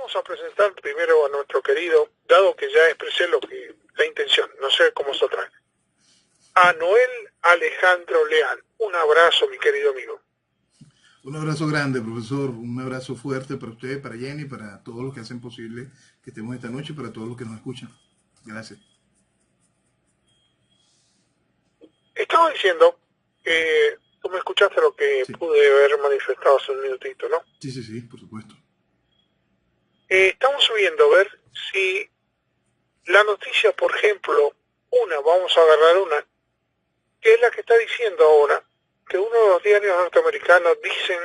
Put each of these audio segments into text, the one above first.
vamos a presentar primero a nuestro querido, dado que ya expresé la intención, no sé cómo se trae, a Noel Alejandro Leal. Un abrazo, mi querido amigo. Un abrazo grande, profesor, un abrazo fuerte para usted, para Jenny, para todos los que hacen posible que estemos esta noche y para todos los que nos escuchan. Gracias. Estaba diciendo que tú me escuchaste lo que Sí. pude haber manifestado hace un minutito, ¿no? Sí, por supuesto. Estamos viendo a ver si la noticia, por ejemplo, vamos a agarrar una, que es la que está diciendo ahora, que uno de los diarios norteamericanos dicen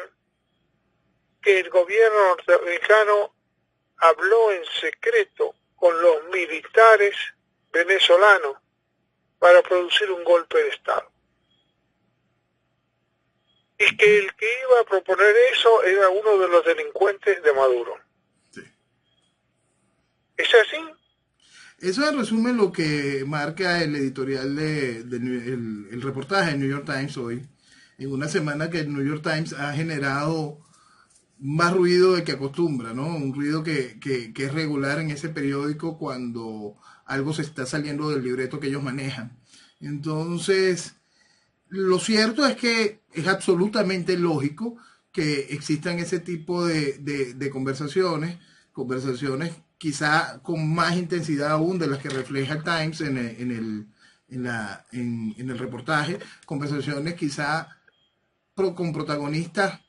que el gobierno norteamericano habló en secreto con los militares venezolanos para producir un golpe de Estado. Y que el que iba a proponer eso era uno de los delincuentes de Maduro. Sí. ¿Es así? Eso en resumen lo que marca el editorial el reportaje del New York Times hoy, en una semana que el New York Times ha generado más ruido del que acostumbra, ¿no? Un ruido que es regular en ese periódico cuando algo se está saliendo del libreto que ellos manejan. Entonces, lo cierto es que es absolutamente lógico que existan ese tipo de conversaciones quizá con más intensidad aún de las que refleja el Times en el reportaje, conversaciones quizá con protagonistas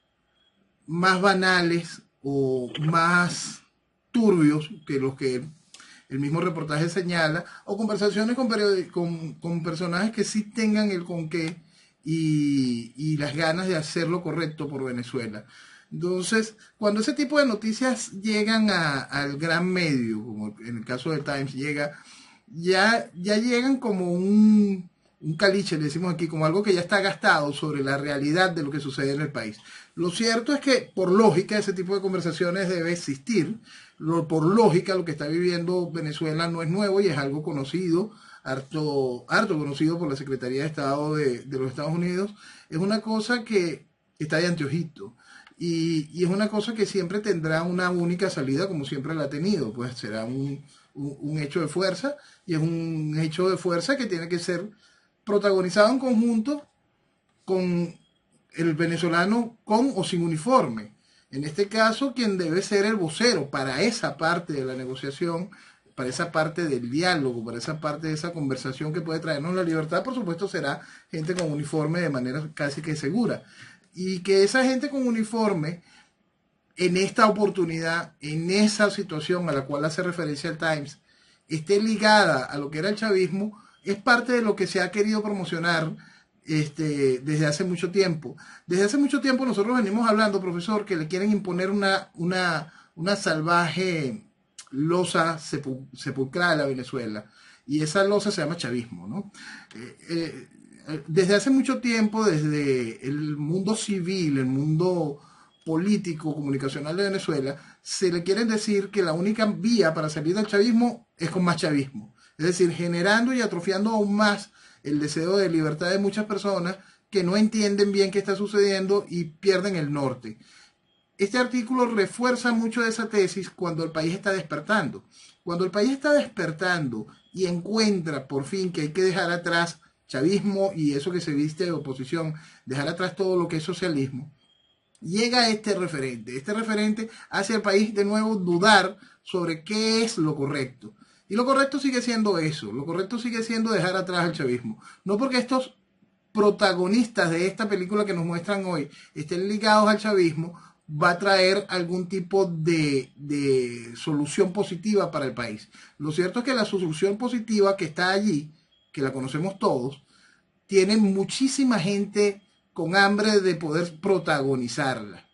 más banales o más turbios que los que el mismo reportaje señala, o conversaciones con personajes que sí tengan el con qué y las ganas de hacer lo correcto por Venezuela. Entonces, cuando ese tipo de noticias llegan al gran medio, como en el caso del Times ya llegan como un caliche, le decimos aquí, como algo que ya está gastado sobre la realidad de lo que sucede en el país. Lo cierto es que, por lógica, ese tipo de conversaciones debe existir. Por lógica, lo que está viviendo Venezuela no es nuevo y es algo conocido, harto conocido por la Secretaría de Estado de los Estados Unidos. Es una cosa que está de anteojito. Y es una cosa que siempre tendrá una única salida, como siempre la ha tenido. Pues será un hecho de fuerza, y es un hecho de fuerza que tiene que ser protagonizado en conjunto con el venezolano con o sin uniforme. En este caso, quien debe ser el vocero para esa parte de la negociación, para esa parte del diálogo, para esa parte de esa conversación que puede traernos la libertad, por supuesto, será gente con uniforme de manera casi que segura. Y que esa gente con uniforme, en esta oportunidad, en esa situación a la cual hace referencia el Times, esté ligada a lo que era el chavismo, es parte de lo que se ha querido promocionar desde hace mucho tiempo. Desde hace mucho tiempo nosotros venimos hablando, profesor, que le quieren imponer una salvaje losa sepulcral a Venezuela. Y esa losa se llama chavismo, ¿no? Desde hace mucho tiempo, desde el mundo civil, el mundo político, comunicacional de Venezuela, se le quieren decir que la única vía para salir del chavismo es con más chavismo. Es decir, generando y atrofiando aún más el deseo de libertad de muchas personas que no entienden bien qué está sucediendo y pierden el norte. Este artículo refuerza mucho de esa tesis cuando el país está despertando. Cuando el país está despertando y encuentra por fin que hay que dejar atrás chavismo y eso que se viste de oposición, dejar atrás todo lo que es socialismo, llega este referente hace al país de nuevo dudar sobre qué es lo correcto. Y lo correcto sigue siendo eso, lo correcto sigue siendo dejar atrás el chavismo. No porque estos protagonistas de esta película que nos muestran hoy estén ligados al chavismo, va a traer algún tipo de solución positiva para el país. Lo cierto es que la solución positiva que está allí, que la conocemos todos, tiene muchísima gente con hambre de poder protagonizarla.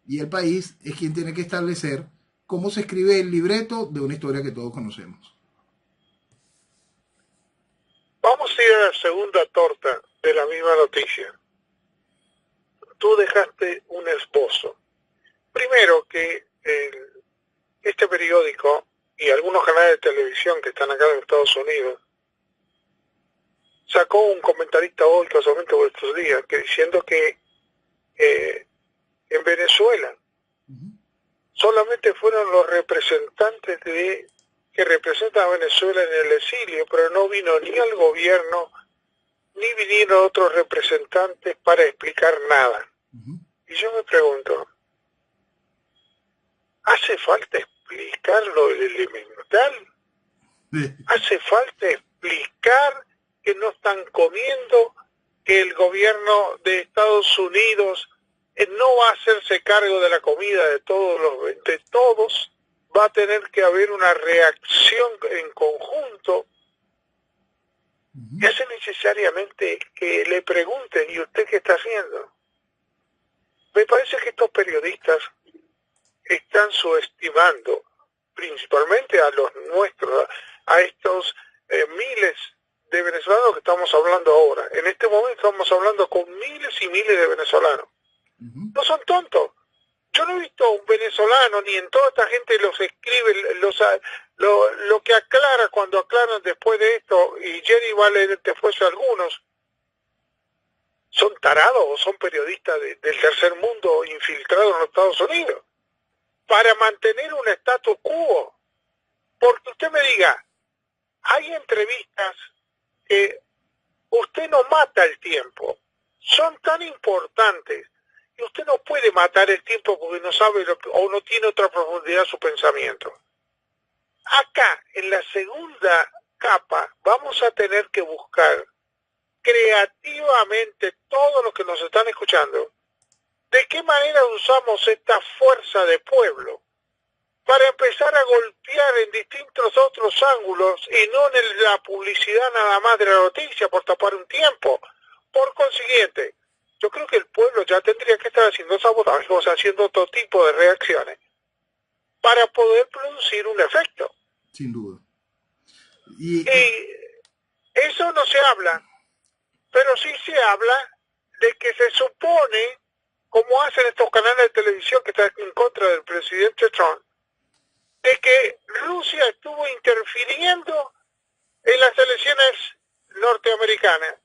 Y el país es quien tiene que establecer cómo se escribe el libreto de una historia que todos conocemos. Vamos a ir a la segunda torta de la misma noticia. Tú dejaste un esbozo. Primero que este periódico y algunos canales de televisión que están acá en Estados Unidos sacó un comentarista hoy, casualmente por estos días, que diciendo que en Venezuela solamente fueron los representantes que representan a Venezuela en el exilio, pero no vino ni al gobierno, ni vinieron otros representantes para explicar nada. Y yo me pregunto, ¿hace falta explicar lo elemental? ¿Hace falta explicar que no están comiendo, que el gobierno de Estados Unidos no va a hacerse cargo de la comida de todos? Va a tener que haber una reacción en conjunto. Y hace necesariamente que le pregunten, ¿y usted qué está haciendo? Me parece que estos periodistas están subestimando principalmente a los nuestros, a estos miles de venezolanos que estamos hablando ahora. En este momento estamos hablando con miles y miles de venezolanos. No son tontos. Yo no he visto un venezolano, ni en toda esta gente los escribe, lo que aclara cuando aclaran después de esto, y Jerry va a leer después algunos, son tarados o son periodistas del tercer mundo infiltrados en los Estados Unidos, para mantener un status quo. Porque usted me diga, hay entrevistas que usted no mata el tiempo, son tan importantes, y usted no puede matar el tiempo porque no sabe o no tiene otra profundidad su pensamiento. Acá, en la segunda capa, vamos a tener que buscar creativamente, todos los que nos están escuchando, de qué manera usamos esta fuerza de pueblo para empezar a golpear en distintos otros ángulos y no en la publicidad nada más de la noticia por tapar un tiempo. Por consiguiente, yo creo que el pueblo ya tendría que estar haciendo sabotajes, o sea, haciendo otro tipo de reacciones para poder producir un efecto. Sin duda. Y eso no se habla, pero sí se habla de que se supone, como hacen estos canales de televisión que están en contra del presidente Trump, de que Rusia estuvo interfiriendo en las elecciones norteamericanas.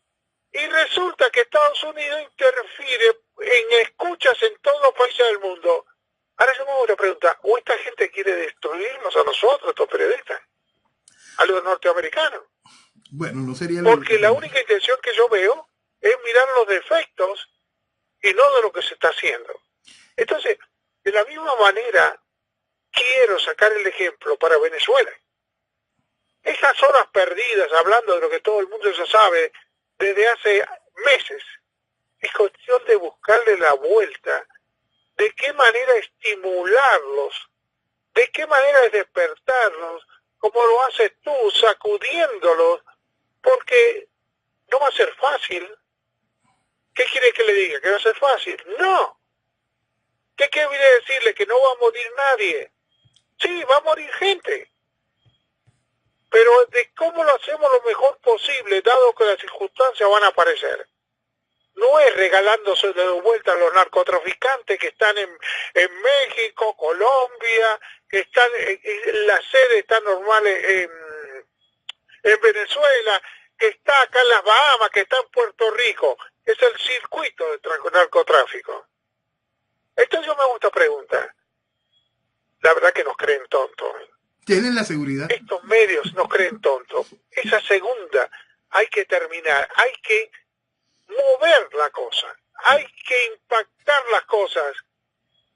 Y resulta que Estados Unidos interfiere en escuchas en todos los países del mundo. Ahora yo me voy a preguntar, ¿o esta gente quiere destruirnos a nosotros, estos periodistas? A los norteamericanos. Bueno, no sería porque la única intención que yo veo es mirar los defectos y no de lo que se está haciendo. Entonces, de la misma manera, quiero sacar el ejemplo para Venezuela. Esas horas perdidas, hablando de lo que todo el mundo ya sabe desde hace meses, es cuestión de buscarle la vuelta, de qué manera estimularlos, de qué manera despertarlos, como lo haces tú, sacudiéndolos, porque no va a ser fácil. ¿Qué quiere que le diga? ¿Que va a ser fácil? No. ¿Qué quiere decirle? Que no va a morir nadie. Sí, va a morir gente. Pero de cómo lo hacemos lo mejor posible, dado que las circunstancias van a aparecer. No es regalándose de vuelta a los narcotraficantes que están en México, Colombia, que están la sede está normal en Venezuela, que está acá en las Bahamas, que está en Puerto Rico. Es el circuito del narcotráfico. Entonces yo me hago esta pregunta. La verdad que nos creen tontos. ¿Tienen la seguridad? Estos medios nos creen tontos. Esa segunda hay que terminar, hay que mover la cosa, hay que impactar las cosas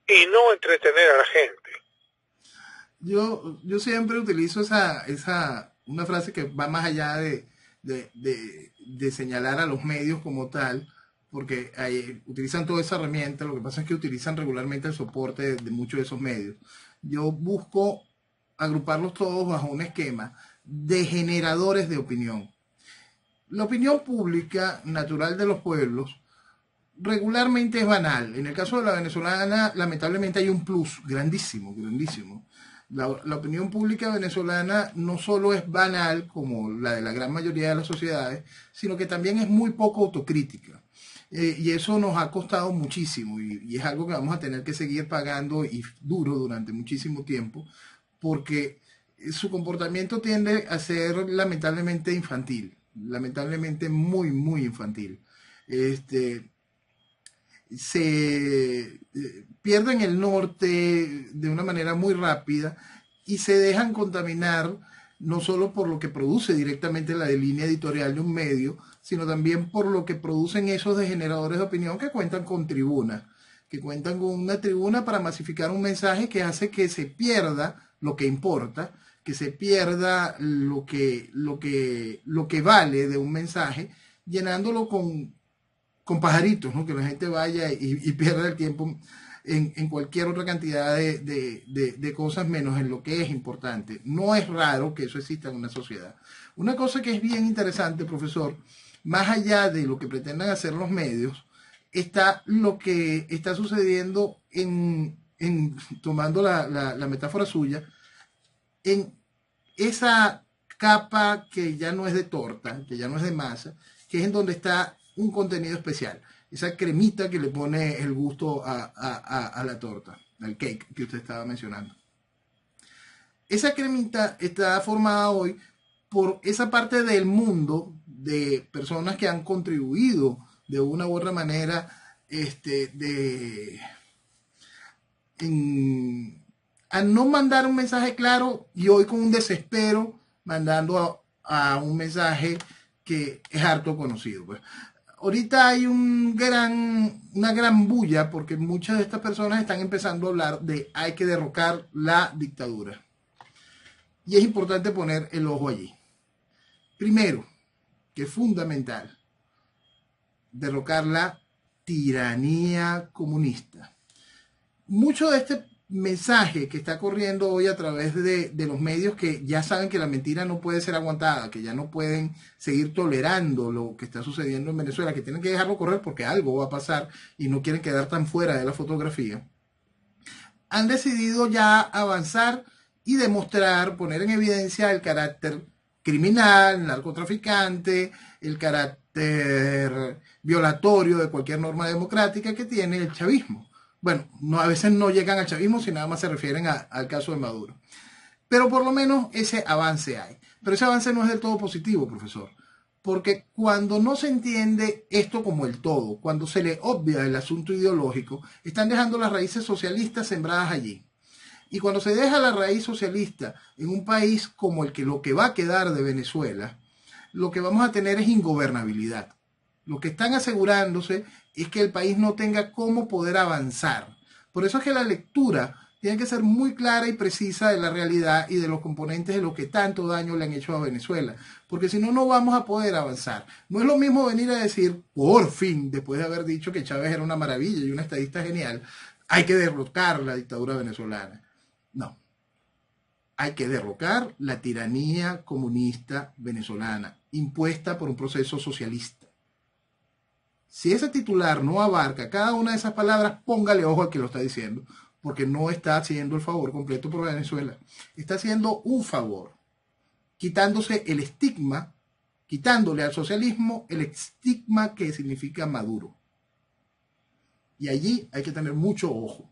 y no entretener a la gente. Yo siempre utilizo una frase que va más allá de señalar a los medios como tal, porque utilizan toda esa herramienta. Lo que pasa es que utilizan regularmente el soporte de muchos de esos medios. Yo busco agruparlos todos bajo un esquema de generadores de opinión. La opinión pública natural de los pueblos regularmente es banal. En el caso de la venezolana, lamentablemente hay un plus grandísimo, grandísimo. La opinión pública venezolana no solo es banal como la de la gran mayoría de las sociedades, sino que también es muy poco autocrítica. Y eso nos ha costado muchísimo y es algo que vamos a tener que seguir pagando y duro durante muchísimo tiempo, porque su comportamiento tiende a ser lamentablemente infantil, lamentablemente muy, muy infantil. se pierden el norte de una manera muy rápida y se dejan contaminar no solo por lo que produce directamente la línea editorial de un medio, sino también por lo que producen esos generadores de opinión que cuentan con tribuna, que cuentan con una tribuna para masificar un mensaje que hace que se pierda lo que importa, que se pierda lo que vale de un mensaje, llenándolo con pajaritos, ¿no? Que la gente vaya y pierda el tiempo en cualquier otra cantidad de cosas menos en lo que es importante. No es raro que eso exista en una sociedad. Una cosa que es bien interesante, profesor, más allá de lo que pretendan hacer los medios, está lo que está sucediendo tomando la metáfora suya, en esa capa que ya no es de torta, que ya no es de masa, que es en donde está un contenido especial, esa cremita que le pone el gusto a la torta, al cake que usted estaba mencionando. Esa cremita está formada hoy por esa parte del mundo de personas que han contribuido de una u otra manera a no mandar un mensaje claro y hoy con un desespero mandando a un mensaje que es harto conocido. Pues. Ahorita hay una gran bulla porque muchas de estas personas están empezando a hablar de hay que derrocar la dictadura. Y es importante poner el ojo allí. Primero, que es fundamental, derrocar la tiranía comunista. Mucho de este mensaje que está corriendo hoy a través de los medios que ya saben que la mentira no puede ser aguantada, que ya no pueden seguir tolerando lo que está sucediendo en Venezuela, que tienen que dejarlo correr porque algo va a pasar y no quieren quedar tan fuera de la fotografía, han decidido ya avanzar y demostrar, poner en evidencia el carácter criminal, narcotraficante, el carácter violatorio de cualquier norma democrática que tiene el chavismo. Bueno, a veces no llegan al chavismo si nada más se refieren al caso de Maduro. Pero por lo menos ese avance hay. Pero ese avance no es del todo positivo, profesor. Porque cuando no se entiende esto como el todo, cuando se le obvia el asunto ideológico, están dejando las raíces socialistas sembradas allí. Y cuando se deja la raíz socialista en un país como lo que va a quedar de Venezuela, lo que vamos a tener es ingobernabilidad. Lo que están asegurándose es que el país no tenga cómo poder avanzar. Por eso es que la lectura tiene que ser muy clara y precisa de la realidad y de los componentes de lo que tanto daño le han hecho a Venezuela. Porque si no, no vamos a poder avanzar. No es lo mismo venir a decir, por fin, después de haber dicho que Chávez era una maravilla y un estadista genial, hay que derrocar la dictadura venezolana. No. Hay que derrocar la tiranía comunista venezolana, impuesta por un proceso socialista. Si ese titular no abarca cada una de esas palabras, póngale ojo al que lo está diciendo, porque no está haciendo el favor completo por Venezuela. Está haciendo un favor, quitándose el estigma, quitándole al socialismo el estigma que significa Maduro. Y allí hay que tener mucho ojo,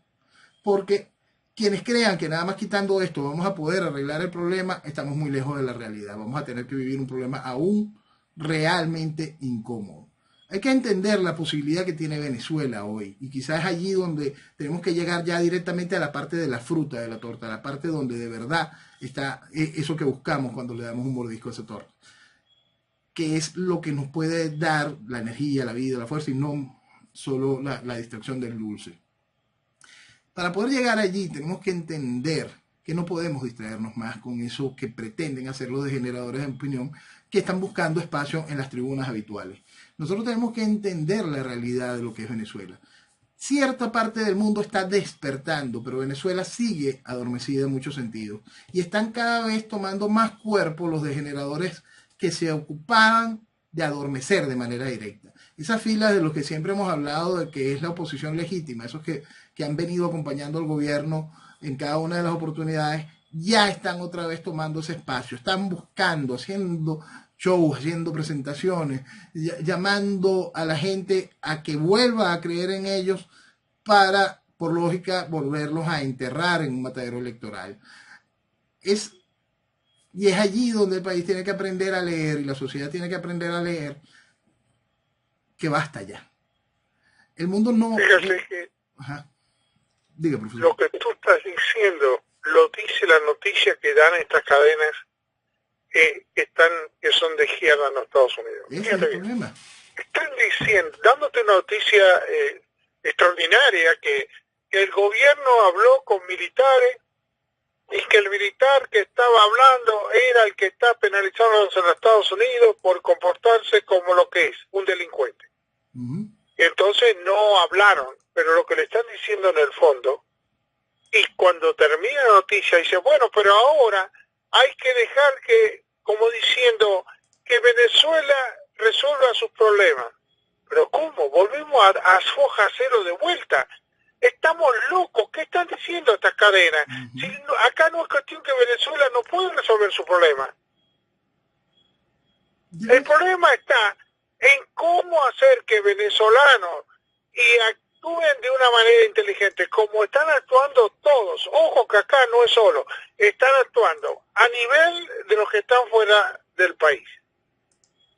porque quienes crean que nada más quitando esto vamos a poder arreglar el problema, estamos muy lejos de la realidad. Vamos a tener que vivir un problema aún realmente incómodo. Hay que entender la posibilidad que tiene Venezuela hoy y quizás es allí donde tenemos que llegar ya directamente a la parte de la fruta de la torta, la parte donde de verdad está eso que buscamos cuando le damos un mordisco a esa torta, que es lo que nos puede dar la energía, la vida, la fuerza y no solo la distracción del dulce. Para poder llegar allí tenemos que entender que no podemos distraernos más con eso que pretenden hacer los generadores de opinión que están buscando espacio en las tribunas habituales. Nosotros tenemos que entender la realidad de lo que es Venezuela. Cierta parte del mundo está despertando, pero Venezuela sigue adormecida en muchos sentidos. Y están cada vez tomando más cuerpo los degeneradores que se ocupaban de adormecer de manera directa. Esa fila de los que siempre hemos hablado de que es la oposición legítima, esos que han venido acompañando al gobierno en cada una de las oportunidades, ya están otra vez tomando ese espacio, están buscando, haciendo shows, haciendo presentaciones, llamando a la gente a que vuelva a creer en ellos para, por lógica, volverlos a enterrar en un matadero electoral. Y es allí donde el país tiene que aprender a leer y la sociedad tiene que aprender a leer que basta ya. El mundo no... Fíjate que Ajá. Diga, profesor. lo que tú estás diciendo lo dice la noticia que dan estas cadenas que son de izquierda en los Estados Unidos. Ese es Fíjate el bien. problema. Están diciendo, dándote una noticia extraordinaria, que el gobierno habló con militares y que el militar que estaba hablando era el que está penalizado en los Estados Unidos por comportarse como lo que es, un delincuente. Uh-huh. Entonces no hablaron, pero lo que le están diciendo en el fondo, y cuando termina la noticia dice, bueno, pero ahora hay que dejar que, como diciendo, que Venezuela resuelva sus problemas. Pero ¿cómo? Volvemos a foja cero de vuelta. Estamos locos. ¿Qué están diciendo estas cadenas? Uh-huh. Si no, acá no es cuestión que Venezuela no puede resolver su problema. El problema está en cómo hacer que venezolanos y actúen de una manera inteligente, como están actuando todos. Ojo que acá no es solo, están actuando a nivel de los que están fuera del país,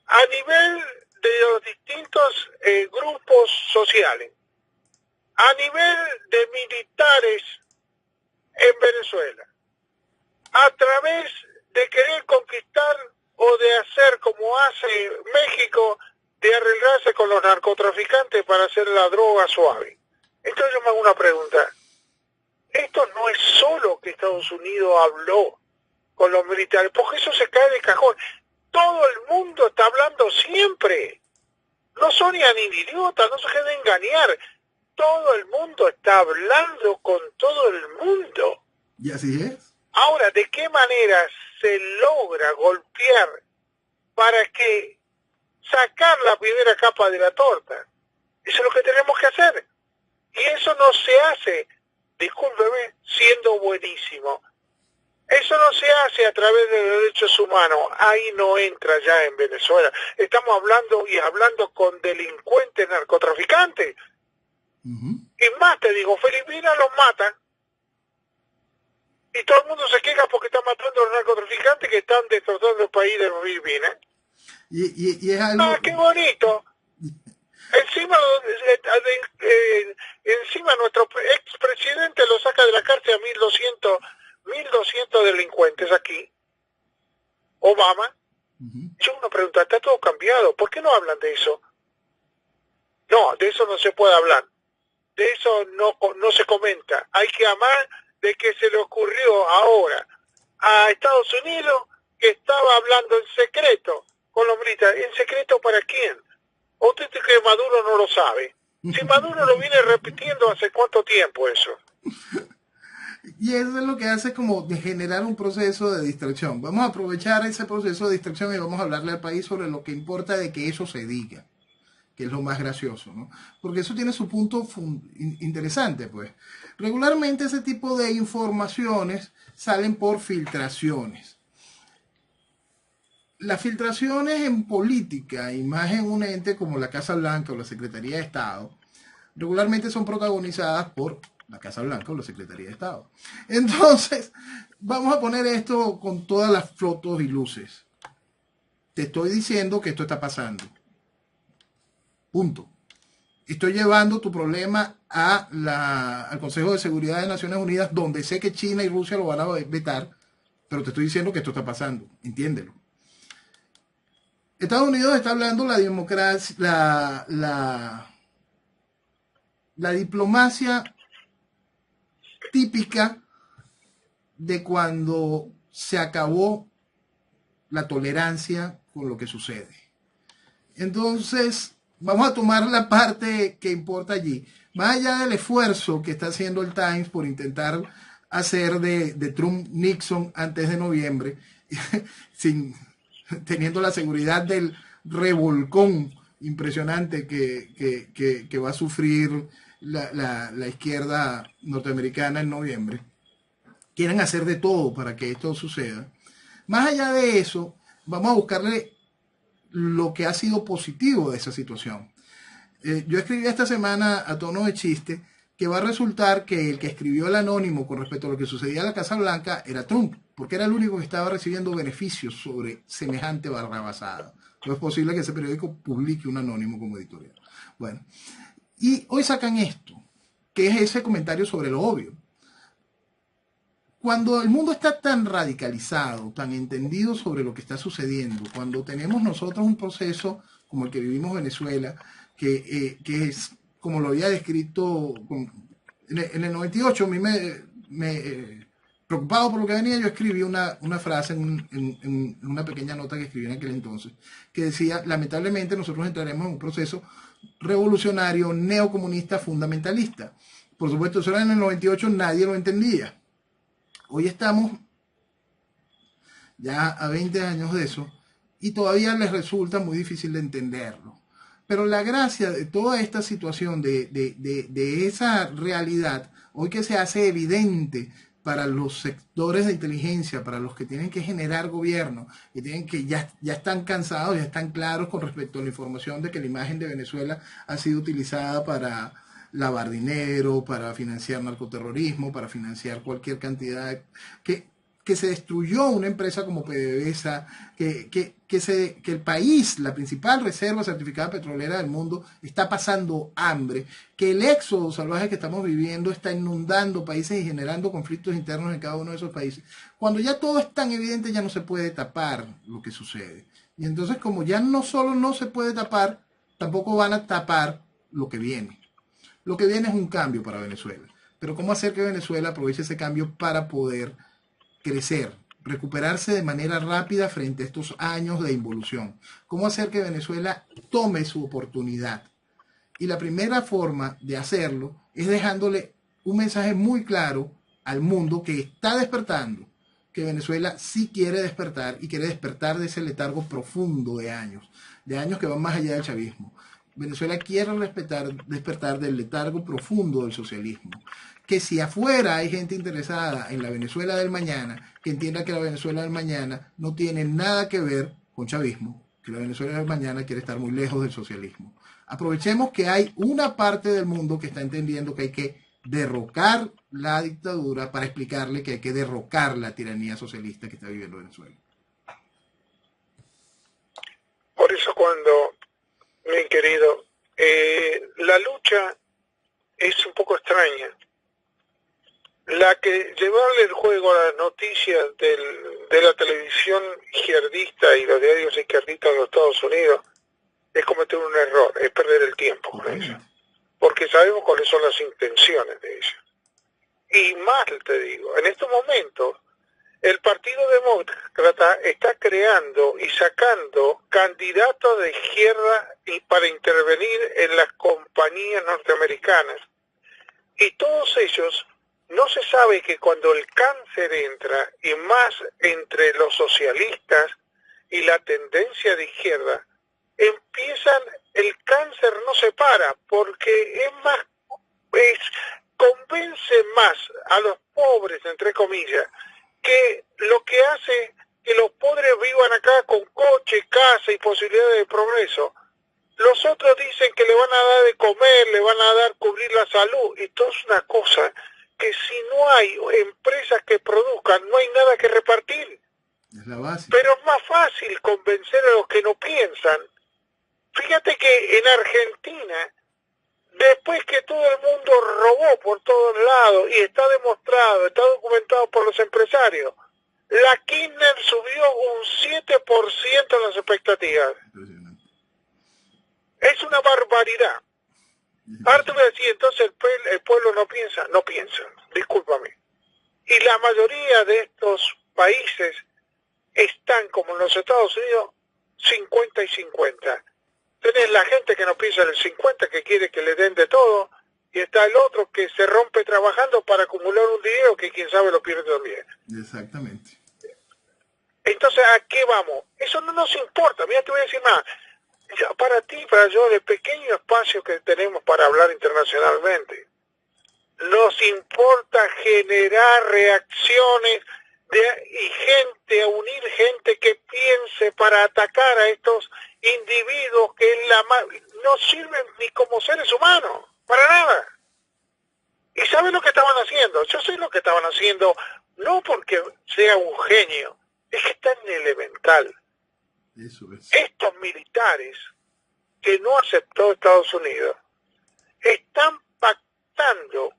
a nivel de los distintos grupos sociales, a nivel de militares en Venezuela, a través de querer conquistar o de hacer como hace México, de arreglarse con los narcotraficantes para hacer la droga suave. Entonces yo me hago una pregunta. Esto no es solo que Estados Unidos habló con los militares, porque eso se cae de cajón. Todo el mundo está hablando siempre. No son ni idiotas, no se queden engañar. Todo el mundo está hablando con todo el mundo. Y así es. Ahora, ¿de qué manera se logra golpear para que sacar la primera capa de la torta? Eso es lo que tenemos que hacer. Y eso no se hace, discúlpeme, siendo buenísimo. Eso no se hace a través de derechos humanos. Ahí no entra ya en Venezuela. Estamos hablando con delincuentes narcotraficantes. Uh-huh. Y más te digo, Filipinas los matan. Y todo el mundo se queja porque están matando a los narcotraficantes que están destrozando el país de Filipinas. Y es algo... ¡Ah, qué bonito! Encima nuestro expresidente lo saca de la cárcel a 1.200 delincuentes aquí. Obama. Uh-huh. Yo una pregunta, está todo cambiado. ¿Por qué no hablan de eso? No, de eso no se puede hablar. De eso no se comenta. Hay que amar de que se le ocurrió ahora a Estados Unidos que estaba hablando en secreto con los militares. ¿En secreto para quién? ¿O usted cree que Maduro no lo sabe? Si Maduro lo viene repitiendo hace cuánto tiempo eso. Y eso es lo que hace como de generar un proceso de distracción. Vamos a aprovechar ese proceso de distracción y vamos a hablarle al país sobre lo que importa de que eso se diga, que es lo más gracioso, ¿no? Porque eso tiene su punto interesante, pues. Regularmente ese tipo de informaciones salen por filtraciones. Las filtraciones en política y más en un ente como la Casa Blanca o la Secretaría de Estado, regularmente son protagonizadas por la Casa Blanca o la Secretaría de Estado. Entonces, vamos a poner esto con todas las fotos y luces. Te estoy diciendo que esto está pasando. Punto. Estoy llevando tu problema al Consejo de Seguridad de Naciones Unidas, donde sé que China y Rusia lo van a vetar, pero te estoy diciendo que esto está pasando. Entiéndelo. Estados Unidos está hablando la democracia, la diplomacia típica de cuando se acabó la tolerancia con lo que sucede. Entonces, vamos a tomar la parte que importa allí. Más allá del esfuerzo que está haciendo el Times por intentar hacer de Trump Nixon antes de noviembre, teniendo la seguridad del revolcón impresionante que va a sufrir la izquierda norteamericana en noviembre. Quieren hacer de todo para que esto suceda. Más allá de eso, vamos a buscarle lo que ha sido positivo de esa situación. Yo escribí esta semana a tono de chiste que va a resultar que el que escribió el anónimo con respecto a lo que sucedía en la Casa Blanca era Trump, porque era el único que estaba recibiendo beneficios sobre semejante barrabasada. No es posible que ese periódico publique un anónimo como editorial. Bueno, Y hoy sacan esto, que es ese comentario sobre lo obvio. Cuando el mundo está tan radicalizado, tan entendido sobre lo que está sucediendo, cuando tenemos nosotros un proceso como el que vivimos en Venezuela, que es como lo había descrito en el 98, a mí preocupado por lo que venía, yo escribí una frase en una pequeña nota que escribí en aquel entonces, que decía, lamentablemente nosotros entraremos en un proceso revolucionario, neocomunista, fundamentalista. Por supuesto, eso era en el 98, nadie lo entendía. Hoy estamos ya a 20 años de eso y todavía les resulta muy difícil de entenderlo. Pero la gracia de toda esta situación, de esa realidad, hoy que se hace evidente para los sectores de inteligencia, para los que tienen que generar gobierno, que tienen que ya están cansados, ya están claros con respecto a la información de que la imagen de Venezuela ha sido utilizada para lavar dinero, para financiar narcoterrorismo, para financiar cualquier cantidad, que se destruyó una empresa como PDVSA, que el país, la principal reserva certificada petrolera del mundo, está pasando hambre, que el éxodo salvaje que estamos viviendo está inundando países y generando conflictos internos en cada uno de esos países. Cuando ya todo es tan evidente, ya no se puede tapar lo que sucede. Y entonces, como ya no solo no se puede tapar, tampoco van a tapar lo que viene. Lo que viene es un cambio para Venezuela. Pero ¿cómo hacer que Venezuela aproveche ese cambio para poder crecer, recuperarse de manera rápida frente a estos años de involución? ¿Cómo hacer que Venezuela tome su oportunidad? Y la primera forma de hacerlo es dejándole un mensaje muy claro al mundo que está despertando, que Venezuela sí quiere despertar y quiere despertar de ese letargo profundo de años que van más allá del chavismo. Venezuela quiere despertar del letargo profundo del socialismo. Que si afuera hay gente interesada en la Venezuela del mañana, que entienda que la Venezuela del mañana no tiene nada que ver con chavismo, que la Venezuela del mañana quiere estar muy lejos del socialismo. Aprovechemos que hay una parte del mundo que está entendiendo que hay que derrocar la dictadura para explicarle que hay que derrocar la tiranía socialista que está viviendo Venezuela. Por eso cuando, mi querido, la lucha es un poco extraña. La que llevarle el juego a las noticias de la televisión izquierdista y los diarios izquierdistas de los Estados Unidos es cometer un error, es perder el tiempo con eso. Porque sabemos cuáles son las intenciones de ellos. Y más te digo, en estos momentos el Partido Demócrata está creando y sacando candidatos de izquierda y para intervenir en las compañías norteamericanas. Y todos ellos, no se sabe que cuando el cáncer entra, y más entre los socialistas y la tendencia de izquierda, el cáncer no se para, porque convence más a los pobres, entre comillas, que lo que hace que los pobres vivan acá con coche, casa y posibilidades de progreso. Los otros dicen que le van a dar de comer, le van a dar cubrir la salud, y todo es una cosa que si no hay empresas que produzcan, no hay nada que repartir. Es la base. Pero es más fácil convencer a los que no piensan. Fíjate que en Argentina, después que todo el mundo robó por todos lados, y está demostrado, está documentado por los empresarios, la Kirchner subió un 7% en las expectativas. Es una barbaridad. Ahora te voy a decir, entonces el pueblo no piensa, discúlpame. Y la mayoría de estos países están, como en los Estados Unidos, 50 y 50. Tenés la gente que no piensa en el 50, que quiere que le den de todo, y está el otro que se rompe trabajando para acumular un dinero que quién sabe lo pierde también. Exactamente. Entonces, ¿a qué vamos? Eso no nos importa. Mira, te voy a decir más. Para ti, para yo, el pequeño espacio que tenemos para hablar internacionalmente, nos importa generar reacciones y unir gente que piense para atacar a estos individuos que no sirven ni como seres humanos, para nada. ¿Y saben lo que estaban haciendo? Yo sé lo que estaban haciendo, no porque sea un genio, es que está en elemental. Eso es. Estos militares que no aceptó Estados Unidos están pactando,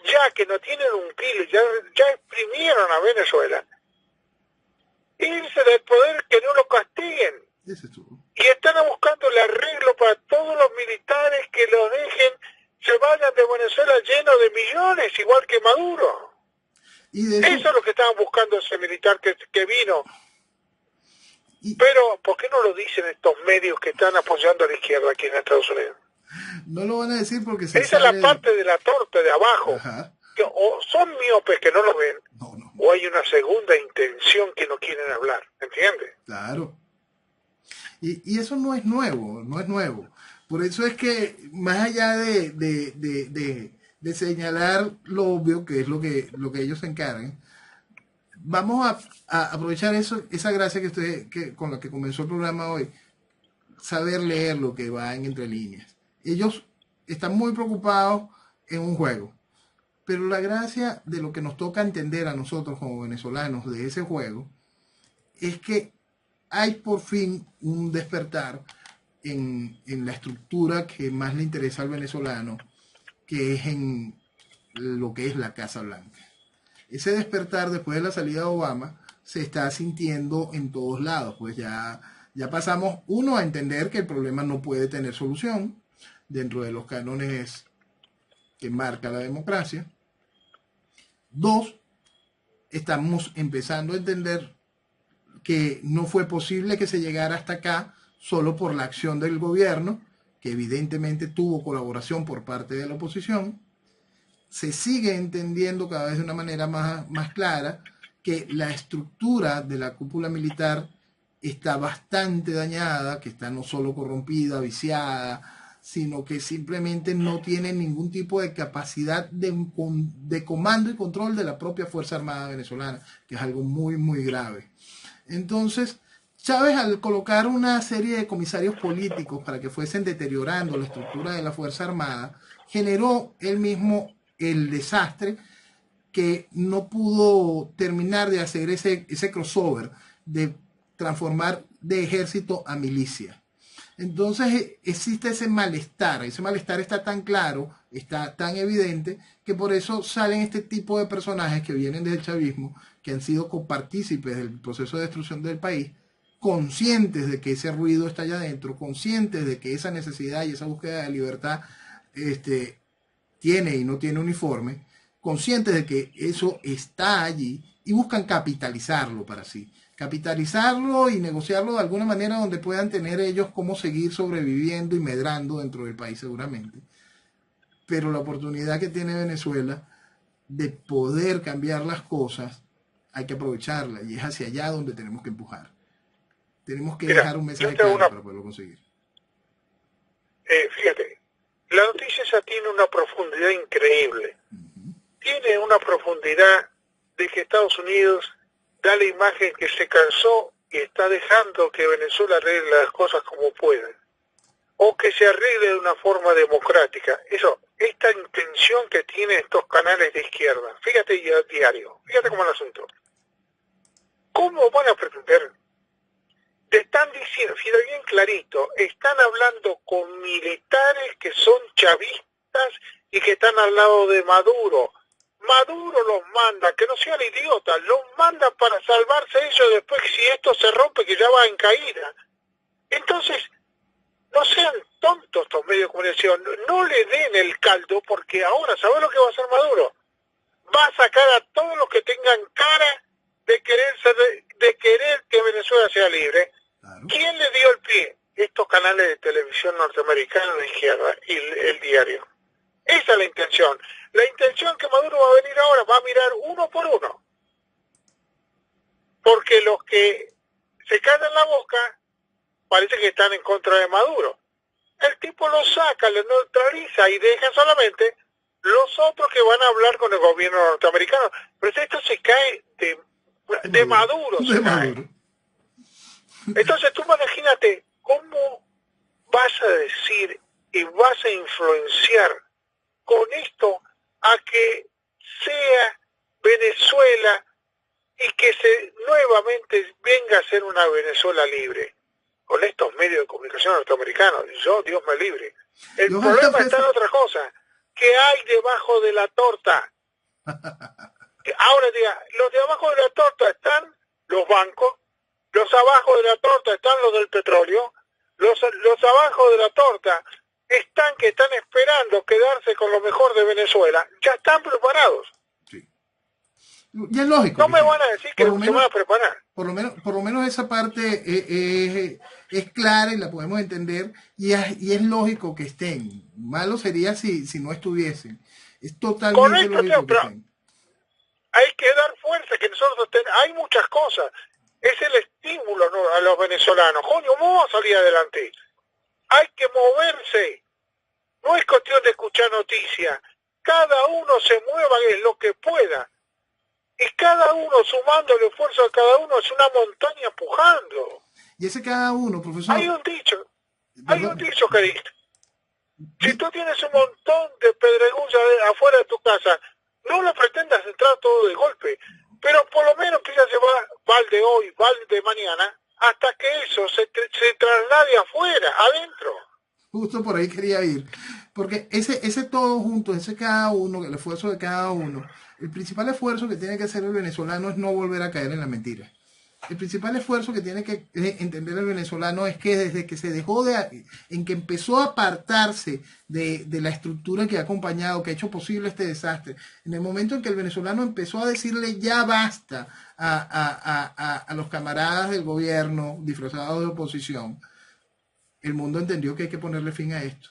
ya que no tienen un kilo, ya exprimieron a Venezuela, irse del poder, que no lo castiguen. Ese es todo. Y están buscando el arreglo para todos los militares que los dejen, se vayan de Venezuela llenos de millones, igual que Maduro. Y de Eso es lo que estaban buscando ese militar que vino. y Pero, ¿por qué no lo dicen estos medios que están apoyando a la izquierda aquí en Estados Unidos? no lo van a decir porque se Esa es la parte de la torta de abajo. Ajá. Que o son miopes que no lo ven, No. o hay una segunda intención que no quieren hablar, ¿entiendes? Claro. Y eso no es nuevo, no es nuevo. Por eso es que más allá de señalar lo obvio, que es lo que ellos se encargan, vamos a aprovechar esa gracia con la que comenzó el programa hoy, saber leer lo que va en entre líneas. Ellos están muy preocupados en un juego, pero la gracia de lo que nos toca entender a nosotros como venezolanos de ese juego es que hay por fin un despertar en la estructura que más le interesa al venezolano, que es en lo que es la Casa Blanca. Ese despertar después de la salida de Obama se está sintiendo en todos lados, pues ya pasamos, uno, a entender que el problema no puede tener solución dentro de los cánones que marca la democracia. Dos, estamos empezando a entender que no fue posible que se llegara hasta acá solo por la acción del gobierno, que evidentemente tuvo colaboración por parte de la oposición. Se sigue entendiendo cada vez de una manera más clara que la estructura de la cúpula militar está bastante dañada, que está no solo corrompida, viciada, sino que simplemente no tiene ningún tipo de capacidad de comando y control de la propia Fuerza Armada venezolana, que es algo muy grave. Entonces, Chávez, al colocar una serie de comisarios políticos para que fuesen deteriorando la estructura de la Fuerza Armada, generó él mismo el desastre que no pudo terminar de hacer ese crossover, de transformar de ejército a milicia. Entonces existe ese malestar está tan claro, está tan evidente, que por eso salen este tipo de personajes que vienen del chavismo, que han sido copartícipes del proceso de destrucción del país, conscientes de que ese ruido está allá adentro, conscientes de que esa necesidad y esa búsqueda de libertad tiene y no tiene uniforme, conscientes de que eso está allí y buscan capitalizarlo para sí. Capitalizarlo y negociarlo de alguna manera donde puedan tener ellos cómo seguir sobreviviendo y medrando dentro del país seguramente. Pero la oportunidad que tiene Venezuela de poder cambiar las cosas hay que aprovecharla y es hacia allá donde tenemos que empujar. Tenemos que dejar un mensaje claro para poderlo conseguir. Fíjate, la noticia esa tiene una profundidad increíble. Tiene una profundidad de que Estados Unidos da la imagen que se cansó y está dejando que Venezuela arregle las cosas como puede, o que se arregle de una forma democrática. Esta intención que tienen estos canales de izquierda, fíjate y a diario, fíjate cómo es el asunto. ¿Cómo van a pretender? Te están diciendo, fíjate bien clarito, están hablando con militares que son chavistas y que están al lado de Maduro. Maduro los manda, que no sean idiotas, los mandan para salvarse ellos después si esto se rompe, que ya va en caída. Entonces, no sean tontos estos medios de comunicación, no le den el caldo, porque ahora, ¿sabes lo que va a hacer Maduro? Va a sacar a todos los que tengan cara de querer que Venezuela sea libre. Claro. ¿Quién le dio el pie? Estos canales de televisión norteamericanos de izquierda y el diario. Esa es la intención. La intención que Maduro va a venir ahora, va a mirar uno por uno. Porque los que se callan la boca parece que están en contra de Maduro. El tipo lo saca, lo neutraliza y deja solamente los otros que van a hablar con el gobierno norteamericano. Pero esto se cae de Maduro. Se cae. Entonces tú imagínate cómo vas a decir y vas a influenciar con esto a que sea Venezuela y que nuevamente venga a ser una Venezuela libre. Con estos medios de comunicación norteamericanos, Dios me libre. El problema está en otra cosa. ¿Qué hay debajo de la torta? Ahora diga, los de abajo de la torta están los bancos, los abajo de la torta están los del petróleo, los abajo de la torta están que están esperando quedarse con lo mejor de Venezuela, ya están preparados. Sí. Y es lógico. No me van a decir que se van a preparar. Por lo menos esa parte es clara y la podemos entender y es lógico que estén. Malo sería si no estuviesen. Es totalmente lógico que estén. Hay que dar fuerza, que nosotros hay muchas cosas. Es el estímulo, ¿no?, a los venezolanos. Coño, vamos a salir adelante. Hay que moverse. No es cuestión de escuchar noticias. Cada uno se mueva en lo que pueda. Y cada uno, sumando el esfuerzo de cada uno, es una montaña pujando. Y ese cada uno, profesor... Hay un dicho que dice, si tú tienes un montón de pedregullas afuera de tu casa, no lo pretendas entrar todo de golpe, pero por lo menos que ya se va balde hoy, balde mañana, hasta que eso se traslade afuera, adentro. Justo por ahí quería ir, porque ese todo junto, ese cada uno, el esfuerzo de cada uno, el principal esfuerzo que tiene que hacer el venezolano es no volver a caer en la mentira. El principal esfuerzo que tiene que entender el venezolano es que desde que se dejó en que empezó a apartarse de la estructura que ha acompañado, que ha hecho posible este desastre, en el momento en que el venezolano empezó a decirle ya basta a los camaradas del gobierno disfrazados de oposición, el mundo entendió que hay que ponerle fin a esto.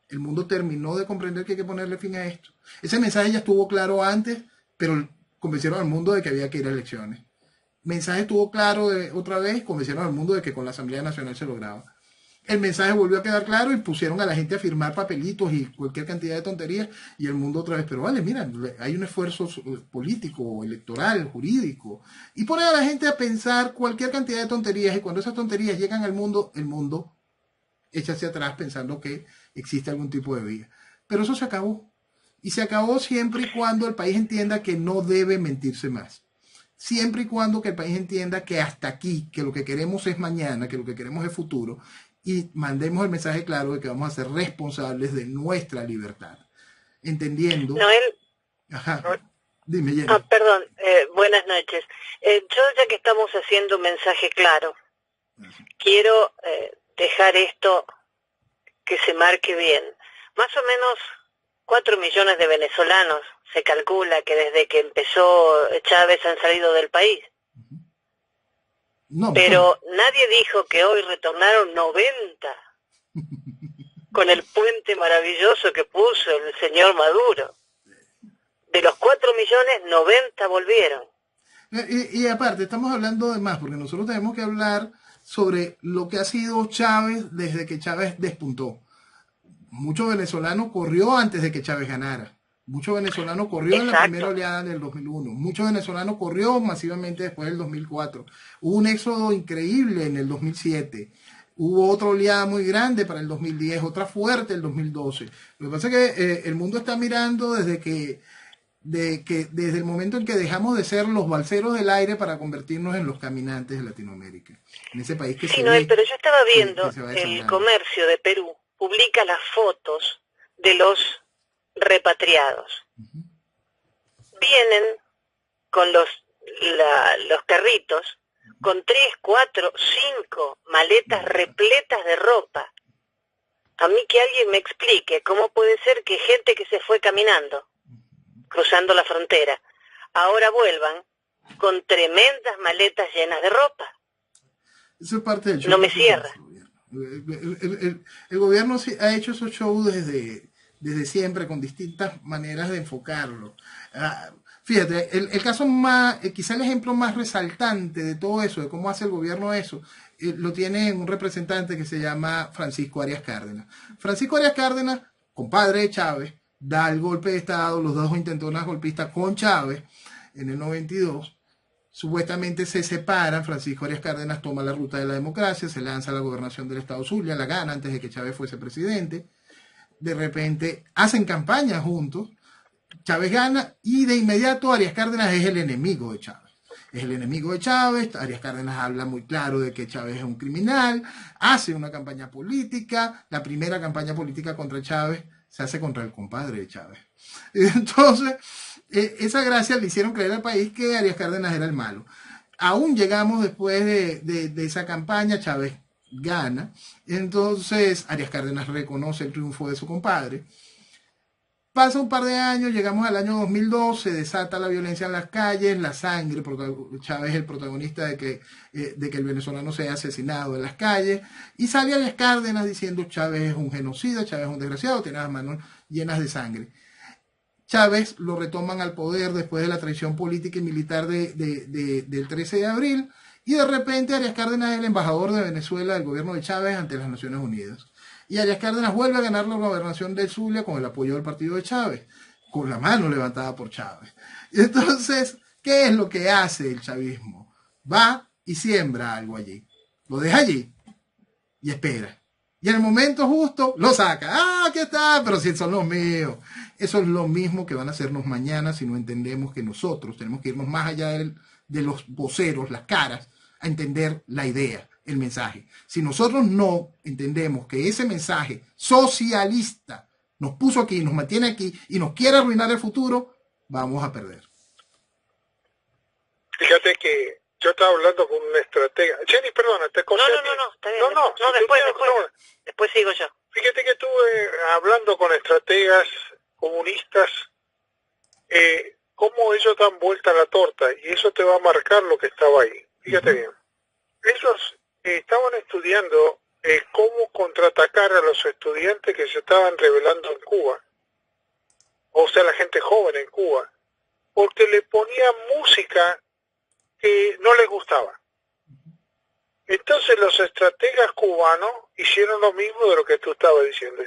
El mundo terminó de comprender que hay que ponerle fin a esto. Ese mensaje ya estuvo claro antes, pero convencieron al mundo de que había que ir a elecciones. El mensaje estuvo claro otra vez, convencieron al mundo de que con la Asamblea Nacional se lograba. El mensaje volvió a quedar claro y pusieron a la gente a firmar papelitos y cualquier cantidad de tonterías y el mundo otra vez, pero vale, mira, hay un esfuerzo político, electoral, jurídico, y pone a la gente a pensar cualquier cantidad de tonterías y cuando esas tonterías llegan al mundo, el mundo echa hacia atrás pensando que existe algún tipo de vía. Pero eso se acabó. Y se acabó siempre y cuando el país entienda que no debe mentirse más. Siempre y cuando que el país entienda que hasta aquí, que lo que queremos es mañana, que lo que queremos es futuro, y mandemos el mensaje claro de que vamos a ser responsables de nuestra libertad. Entendiendo... Noel. Ajá. Dime, Jenny. Perdón, buenas noches. Yo ya que estamos haciendo un mensaje claro, quiero dejar esto que se marque bien. Más o menos 4 millones de venezolanos se calcula que desde que empezó Chávez han salido del país. No, pero nadie dijo que hoy retornaron 90 con el puente maravilloso que puso el señor Maduro. De los 4 millones, 90 volvieron. Y aparte, estamos hablando de más, porque nosotros tenemos que hablar sobre lo que ha sido Chávez desde que Chávez despuntó. Mucho venezolano corrió antes de que Chávez ganara. Mucho venezolano corrió en la primera oleada del 2001. Mucho venezolano corrió masivamente después del 2004. Hubo un éxodo increíble en el 2007. Hubo otra oleada muy grande para el 2010, otra fuerte el 2012. Lo que pasa es que el mundo está mirando desde el momento en que dejamos de ser los balseros del aire para convertirnos en los caminantes de Latinoamérica. En ese país que sí, no, pero yo estaba viendo, el Comercio de Perú publica las fotos de los repatriados. Vienen con los carritos con 3, 4, 5 maletas repletas de ropa. A mí que alguien me explique cómo puede ser que gente que se fue caminando, cruzando la frontera, ahora vuelvan con tremendas maletas llenas de ropa. Eso es parte del show. No me cierra. El gobierno ha hecho esos shows desde siempre, con distintas maneras de enfocarlo. Fíjate, el caso más, quizá el ejemplo más resaltante de todo eso, de cómo hace el gobierno eso, lo tiene un representante que se llama Francisco Arias Cárdenas. Francisco Arias Cárdenas, compadre de Chávez, da el golpe de Estado, los dos intentonas golpistas con Chávez en el 92. Supuestamente se separan, Francisco Arias Cárdenas toma la ruta de la democracia, se lanza a la gobernación del estado Zulia, la gana antes de que Chávez fuese presidente. De repente hacen campaña juntos, Chávez gana y de inmediato Arias Cárdenas es el enemigo de Chávez. es el enemigo de Chávez. Arias Cárdenas habla muy claro de que Chávez es un criminal, hace una campaña política. La primera campaña política contra Chávez se hace contra el compadre de Chávez. Entonces, esa gracia le hicieron creer al país que Arias Cárdenas era el malo. Aún llegamos después de esa campaña, Chávez gana, entonces Arias Cárdenas reconoce el triunfo de su compadre. Pasa un par de años, llegamos al año 2002, se desata la violencia en las calles, la sangre, Chávez es el protagonista de que el venezolano sea asesinado en las calles, y sale Arias Cárdenas diciendo Chávez es un genocida, Chávez es un desgraciado, tiene las manos llenas de sangre. Chávez lo retoman al poder después de la traición política y militar del 13 de abril, y de repente Arias Cárdenas es el embajador de Venezuela del gobierno de Chávez ante las Naciones Unidas. Y Arias Cárdenas vuelve a ganar la gobernación del Zulia con el apoyo del partido de Chávez, con la mano levantada por Chávez. Y entonces, ¿qué es lo que hace el chavismo? Va y siembra algo allí, lo deja allí y espera. Y en el momento justo lo saca. ¡Ah, aquí está! Pero si son los míos. Eso es lo mismo que van a hacernos mañana si no entendemos que nosotros tenemos que irnos más allá de los voceros, las caras, a entender la idea, el mensaje. Si nosotros no entendemos que ese mensaje socialista nos puso aquí, nos mantiene aquí y nos quiere arruinar el futuro, vamos a perder. Fíjate que yo estaba hablando con un estratega. Jenny, perdona, te conté. No, está bien. Después sigo yo. Fíjate que estuve hablando con estrategas comunistas, cómo ellos dan vuelta a la torta, y eso te va a marcar lo que estaba ahí. Fíjate bien. Ellos estaban estudiando cómo contraatacar a los estudiantes que se estaban rebelando en Cuba, o sea, la gente joven en Cuba, porque le ponían música que no les gustaba. Entonces los estrategas cubanos hicieron lo mismo de lo que tú estabas diciendo.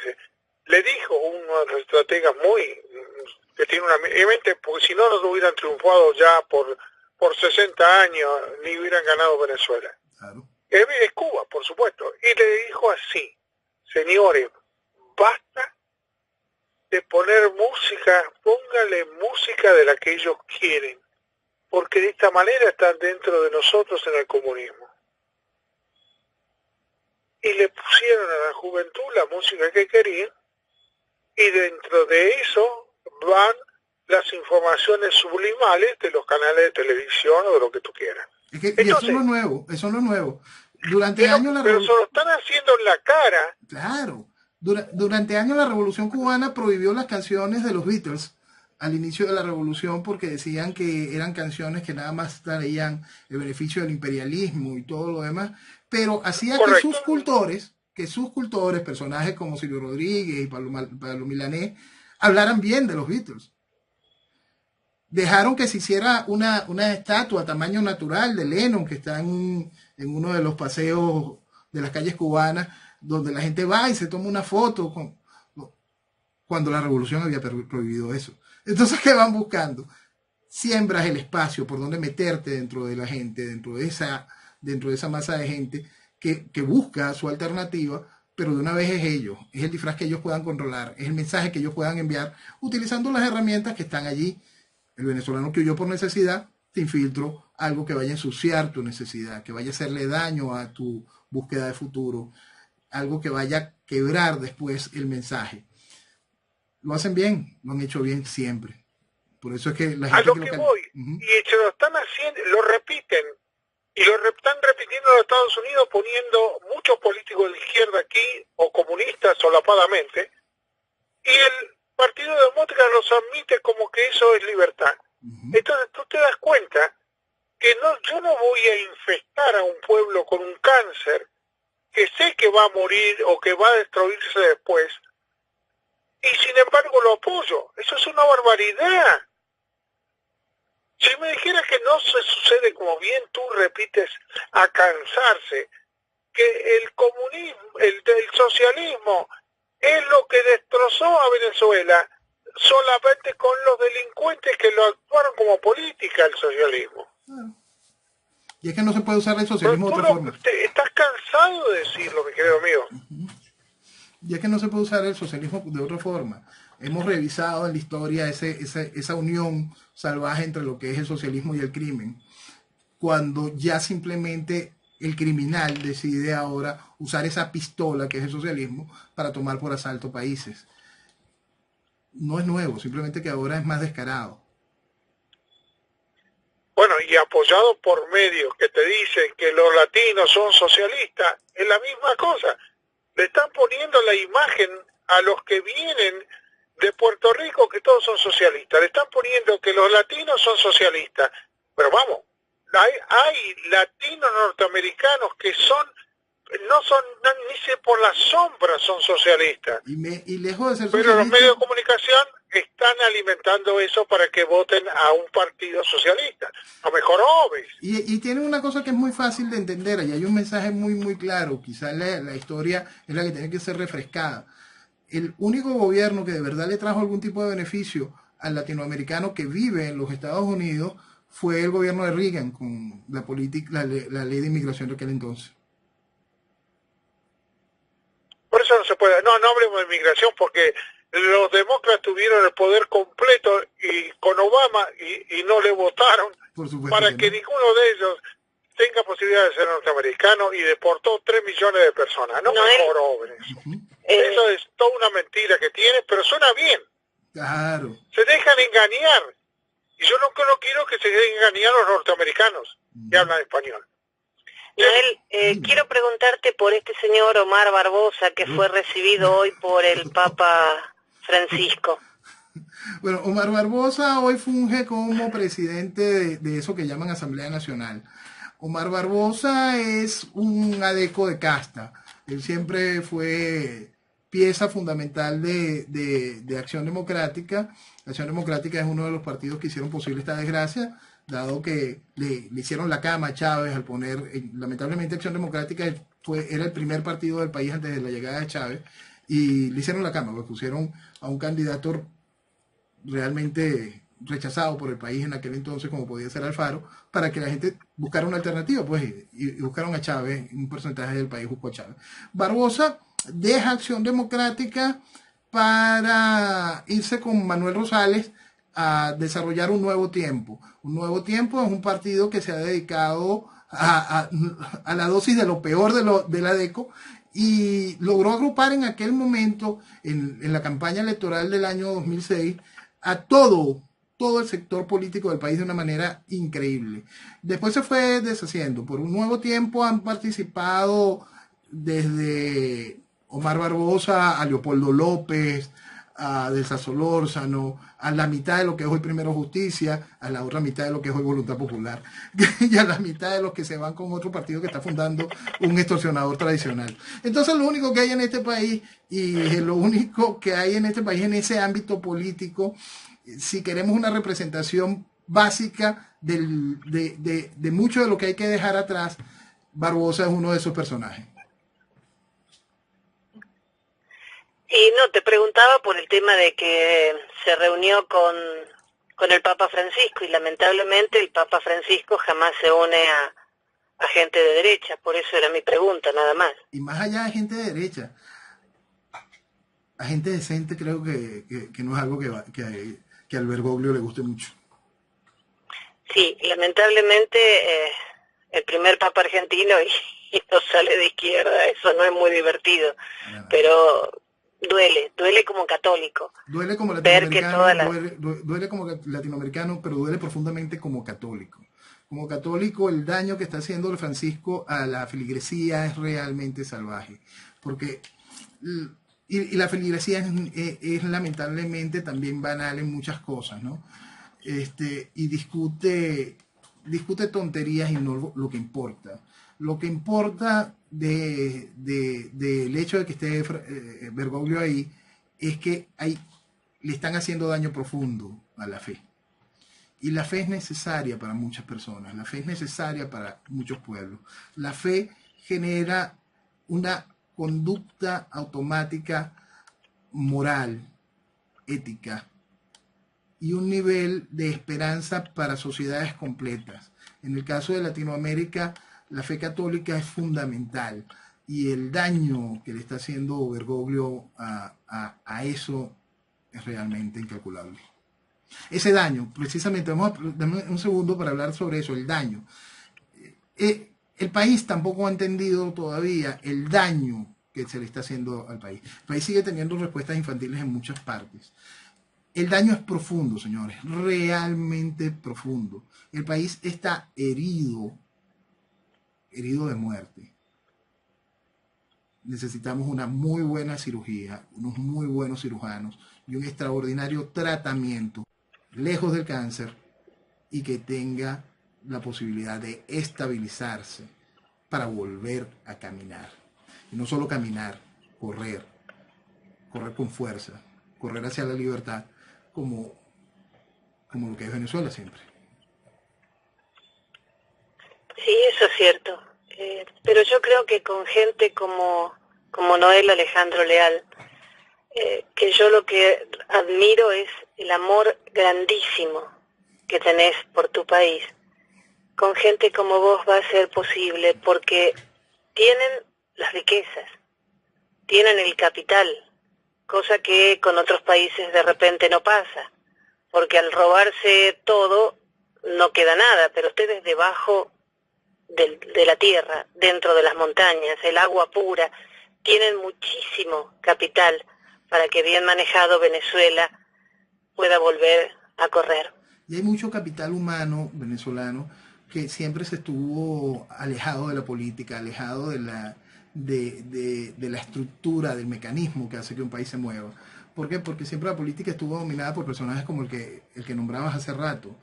Le dijo uno de los estrategas que tiene una mente, porque si no, no hubieran triunfado ya por 60 años, ni hubieran ganado Venezuela. Claro. Es Cuba, por supuesto. Y le dijo así: señores, basta de poner música, póngale música de la que ellos quieren, porque de esta manera están dentro de nosotros en el comunismo. Y le pusieron a la juventud la música que querían, y dentro de eso van las informaciones sublimales de los canales de televisión o de lo que tú quieras. Entonces, y eso es lo nuevo. Durante años pero se lo están haciendo en la cara. Claro. Durante años la Revolución Cubana prohibió las canciones de los Beatles al inicio de la revolución, porque decían que eran canciones que nada más traían el beneficio del imperialismo y todo lo demás, pero hacía que sus cultores, personajes como Silvio Rodríguez y Pablo Milanés, hablaran bien de los Beatles. Dejaron que se hiciera una estatua a tamaño natural de Lennon, que está en uno de los paseos de las calles cubanas, donde la gente va y se toma una foto cuando la revolución había prohibido eso. Entonces, ¿qué van buscando? Siembras el espacio por donde meterte dentro de la gente, dentro de esa masa de gente que busca su alternativa, pero de una vez es ellos, es el disfraz que ellos puedan controlar, es el mensaje que ellos puedan enviar, utilizando las herramientas que están allí. El venezolano que huyó por necesidad, te infiltro algo que vaya a ensuciar tu necesidad, que vaya a hacerle daño a tu búsqueda de futuro, algo que vaya a quebrar después el mensaje. Lo hacen bien, lo han hecho bien siempre. Por eso es que la gente... A lo que voy, y se lo están haciendo, lo repiten, y lo están repitiendo en los Estados Unidos, poniendo muchos políticos de izquierda aquí, o comunistas solapadamente, y el Partido Demócrata los admite como que eso es libertad. Entonces tú te das cuenta que yo no voy a infestar a un pueblo con un cáncer que sé que va a morir o que va a destruirse después, y sin embargo lo apoyo. Eso es una barbaridad. Si me dijera que no se sucede, como bien tú repites, a cansarse, que el comunismo, el socialismo es lo que destrozó a Venezuela, solamente con los delincuentes que lo actuaron como política el socialismo. Y es que no se puede usar el socialismo de otra forma. Estás cansado de decirlo, mi querido amigo. Y es que no se puede usar el socialismo de otra forma. Hemos revisado en la historia esa unión salvaje entre lo que es el socialismo y el crimen. cuando ya simplemente el criminal decide ahora usar esa pistola que es el socialismo para tomar por asalto países. No es nuevo, simplemente que ahora es más descarado. Bueno, y apoyado por medios que te dicen que los latinos son socialistas, es la misma cosa. Le están poniendo la imagen a los que vienen de Puerto Rico que todos son socialistas. Le están poniendo que los latinos son socialistas. Pero vamos, hay latinos norteamericanos que no son, ni se por la sombra son socialistas. Y lejos de ser pero los medios de comunicación están alimentando eso para que voten a un partido socialista, a mejor obes. Y tiene una cosa que es muy fácil de entender, y hay un mensaje muy claro, quizás la historia es la que tiene que ser refrescada. El único gobierno que de verdad le trajo algún tipo de beneficio al latinoamericano que vive en los Estados Unidos fue el gobierno de Reagan con la ley de inmigración de aquel entonces. Por eso no se puede, no hablemos de inmigración porque los demócratas tuvieron el poder completo y con Obama y no le votaron para que ninguno de ellos tenga posibilidad de ser norteamericano y deportó 3 millones de personas, no mejor jóvenes. Eso es toda una mentira que tiene, pero suena bien. Claro. Se dejan engañar. Y yo no quiero que se dejen engañar los norteamericanos que hablan español. Noel, quiero preguntarte por este señor Omar Barbosa que fue recibido hoy por el Papa Francisco. Bueno, Omar Barbosa hoy funge como presidente de eso que llaman Asamblea Nacional. Omar Barbosa es un adeco de casta. Él siempre fue pieza fundamental de Acción Democrática. Acción Democrática es uno de los partidos que hicieron posible esta desgracia, dado que le hicieron la cama a Chávez al poner, lamentablemente Acción Democrática era el primer partido del país antes de la llegada de Chávez, y le hicieron la cama, porque pusieron a un candidato realmente rechazado por el país en aquel entonces, como podía ser Alfaro, para que la gente buscara una alternativa, pues, y buscaron a Chávez, un porcentaje del país buscó a Chávez. Barbosa deja Acción Democrática para irse con Manuel Rosales a desarrollar un nuevo tiempo. Un nuevo tiempo es un partido que se ha dedicado a la dosis de lo peor de la DECO y logró agrupar en aquel momento, en la campaña electoral del año 2006, a todo el sector político del país de una manera increíble. Después se fue deshaciendo. Por un nuevo tiempo han participado desde Omar Barbosa a Leopoldo López, a Delsa Solórzano, a la mitad de lo que es hoy Primero Justicia, a la otra mitad de lo que es hoy Voluntad Popular, y a la mitad de los que se van con otro partido que está fundando un extorsionador tradicional. Entonces lo único que hay en este país, y lo único que hay en este país en ese ámbito político, si queremos una representación básica de mucho de lo que hay que dejar atrás, Barbosa es uno de esos personajes. Y no, te preguntaba por el tema de que se reunió con el Papa Francisco y lamentablemente el Papa Francisco jamás se une a gente de derecha, por eso era mi pregunta, nada más. Y más allá de gente de derecha, a gente decente creo que no es algo que al Bergoglio le guste mucho. Sí, lamentablemente el primer Papa argentino y no sale de izquierda, eso no es muy divertido, pero duele como católico. Duele como latinoamericano, duele como latinoamericano, pero duele profundamente como católico. Como católico, el daño que está haciendo el Francisco a la feligresía es realmente salvaje. Porque y la feligresía es lamentablemente también banal en muchas cosas, ¿no? Y discute tonterías y no lo que importa. Lo que importa del hecho de que esté Bergoglio ahí es que le están haciendo daño profundo a la fe. Y la fe es necesaria para muchas personas, la fe es necesaria para muchos pueblos. La fe genera una conducta automática moral, ética, y un nivel de esperanza para sociedades completas. En el caso de Latinoamérica, la fe católica es fundamental y el daño que le está haciendo Bergoglio a eso es realmente incalculable. Ese daño, precisamente, dame un segundo para hablar sobre eso, el daño. el país tampoco ha entendido todavía el daño que se le está haciendo al país. El país sigue teniendo respuestas infantiles en muchas partes. El daño es profundo, señores, realmente profundo. El país está herido de muerte. Necesitamos una muy buena cirugía, unos muy buenos cirujanos y un extraordinario tratamiento lejos del cáncer y que tenga la posibilidad de estabilizarse para volver a caminar. Y no solo caminar, correr con fuerza, correr hacia la libertad como lo que es Venezuela siempre. Sí, eso es cierto. Pero yo creo que con gente como Noel Alejandro Leal, que yo lo que admiro es el amor grandísimo que tenés por tu país. Con gente como vos va a ser posible porque tienen las riquezas, tienen el capital, cosa que con otros países de repente no pasa, porque al robarse todo no queda nada, pero ustedes debajo de la tierra, dentro de las montañas, el agua pura, tienen muchísimo capital para que bien manejado Venezuela pueda volver a correr. Y hay mucho capital humano venezolano que siempre se estuvo alejado de la política, alejado de la estructura, del mecanismo que hace que un país se mueva. ¿Por qué? Porque siempre la política estuvo dominada por personajes como el que nombrabas hace rato.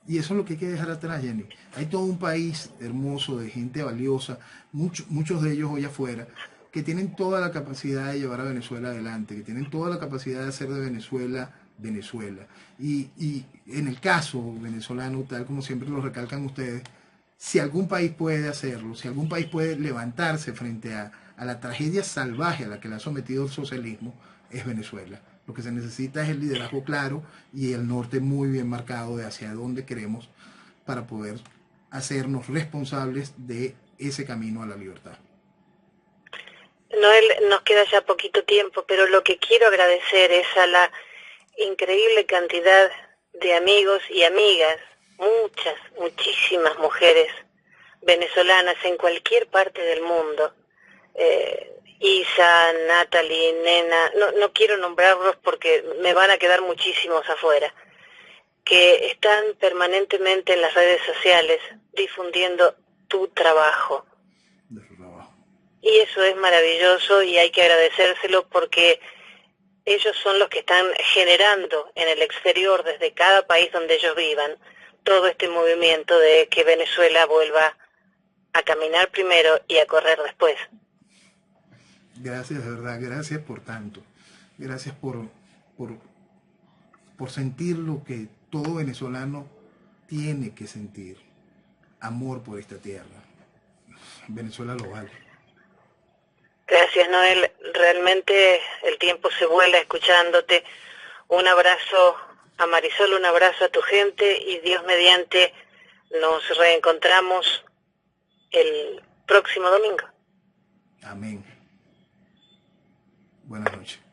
Y eso es lo que hay que dejar atrás, Jenny. Hay todo un país hermoso de gente valiosa, muchos de ellos hoy afuera, que tienen toda la capacidad de llevar a Venezuela adelante, que tienen toda la capacidad de hacer de Venezuela, Venezuela. Y en el caso venezolano, tal como siempre lo recalcan ustedes, si algún país puede hacerlo, si algún país puede levantarse frente a la tragedia salvaje a la que le ha sometido el socialismo, es Venezuela. Lo que se necesita es el liderazgo claro y el norte muy bien marcado de hacia dónde queremos para poder hacernos responsables de ese camino a la libertad. Noel, nos queda ya poquito tiempo, pero lo que quiero agradecer es a la increíble cantidad de amigos y amigas, muchísimas mujeres venezolanas en cualquier parte del mundo, Isa, Natalie, Nena, no quiero nombrarlos porque me van a quedar muchísimos afuera, que están permanentemente en las redes sociales difundiendo tu trabajo. Y eso es maravilloso y hay que agradecérselo porque ellos son los que están generando en el exterior, desde cada país donde ellos vivan, todo este movimiento de que Venezuela vuelva a caminar primero y a correr después. Gracias, de verdad, gracias por tanto. Gracias por sentir lo que todo venezolano tiene que sentir. Amor por esta tierra. Venezuela lo vale. Gracias, Noel. Realmente el tiempo se vuela escuchándote. Un abrazo a Marisol, un abrazo a tu gente y Dios mediante nos reencontramos el próximo domingo. Amén. Buenas noches.